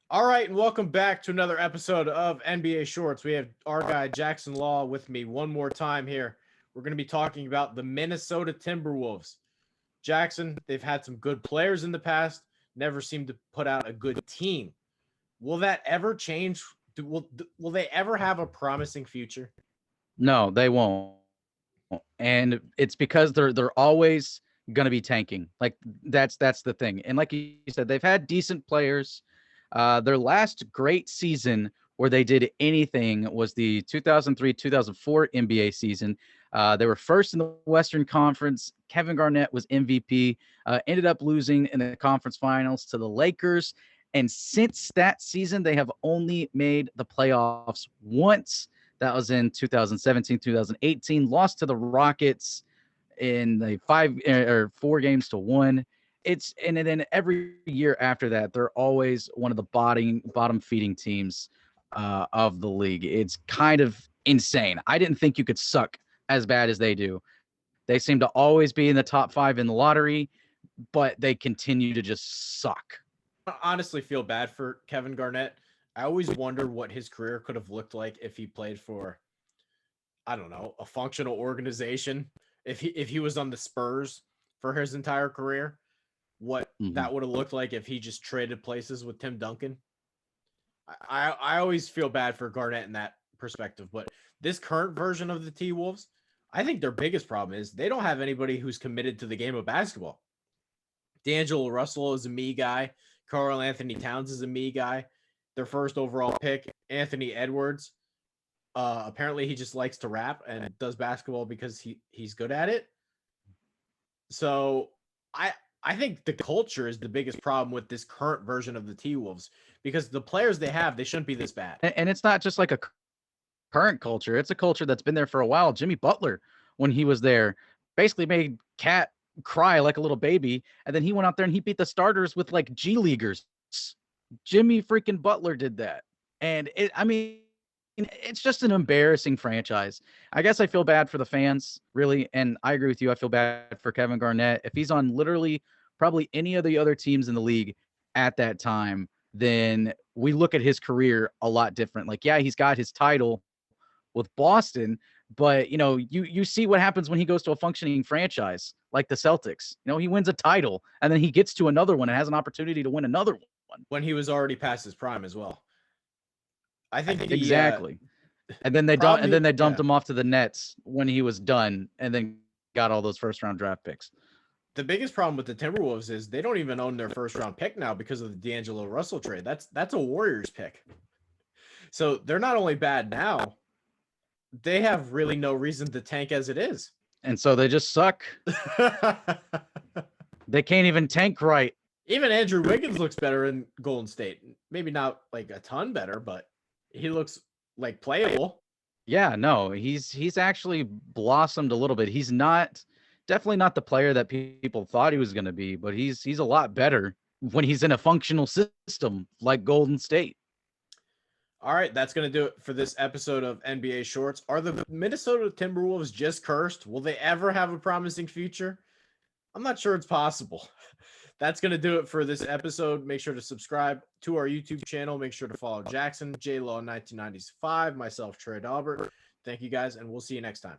All right, and welcome back to another episode of NBA Shorts. We have our guy Jackson Law with me one more time here. We're going to be talking about the Minnesota Timberwolves. Jackson, they've had some good players in the past, never seemed to put out a good team. Will that ever change? Will they ever have a promising future? No, they won't. And it's because they're always gonna be tanking. Like that's the thing. And like you said, they've had decent players. Their last great season where they did anything was the 2003-2004 NBA season. They were first in the Western Conference. Kevin Garnett was MVP. Ended up losing in the conference finals to the Lakers. And since that season, they have only made the playoffs once. That was in 2017, 2018. Lost to the Rockets in the 4 games to 1. And then every year after that, they're always one of the bottom feeding teams of the league. It's kind of insane. I didn't think you could suck as bad as they do. They seem to always be in the top 5 in the lottery, but they continue to just suck. I honestly feel bad for Kevin Garnett. I always wonder what his career could have looked like if he played for, I don't know, a functional organization. If he was on the Spurs for his entire career, what Mhm. that would have looked like if he just traded places with Tim Duncan. I always feel bad for Garnett in that perspective, but this current version of the T Wolves, I think their biggest problem is they don't have anybody who's committed to the game of basketball. D'Angelo Russell is a me guy. Carl Anthony Towns is a me guy. Their first overall pick, Anthony Edwards. Apparently, he just likes to rap and does basketball because he's good at it. So I think the culture is the biggest problem with this current version of the T Wolves because the players they have, they shouldn't be this bad. And it's not just like a current culture. It's a culture that's been there for a while. Jimmy Butler, when he was there, basically made Cat cry like a little baby. And then he went out there and he beat the starters with like G Leaguers. Jimmy freaking Butler did that. And I mean, it's just an embarrassing franchise. I guess I feel bad for the fans, really. And I agree with you. I feel bad for Kevin Garnett. If he's on literally probably any of the other teams in the league at that time, then we look at his career a lot different. Like, yeah, he's got his title with Boston, but you see what happens when he goes to a functioning franchise like the Celtics. He wins a title and then he gets to another one and has an opportunity to win another one. When he was already past his prime as well. I think the Exactly. And then they problem, dumped yeah, him off to the Nets when he was done, and then got all those first round draft picks. the biggest problem with the Timberwolves is they don't even own their first round pick now because of the D'Angelo Russell trade. That's a Warriors pick. So they're not only bad now, they have really no reason to tank as it is. And so they just suck. They can't even tank right. Even Andrew Wiggins looks better in Golden State. Maybe not like a ton better, but he looks like playable. Yeah, no, he's actually blossomed a little bit. He's definitely not the player that people thought he was going to be, but he's a lot better when he's in a functional system like Golden State. All right, that's going to do it for this episode of NBA Shorts. Are the Minnesota Timberwolves just cursed? Will they ever have a promising future? I'm not sure it's possible. That's going to do it for this episode. Make sure to subscribe to our YouTube channel. Make sure to follow Jackson, JLaw1995, myself, Trey Dalbert. Thank you guys, and we'll see you next time.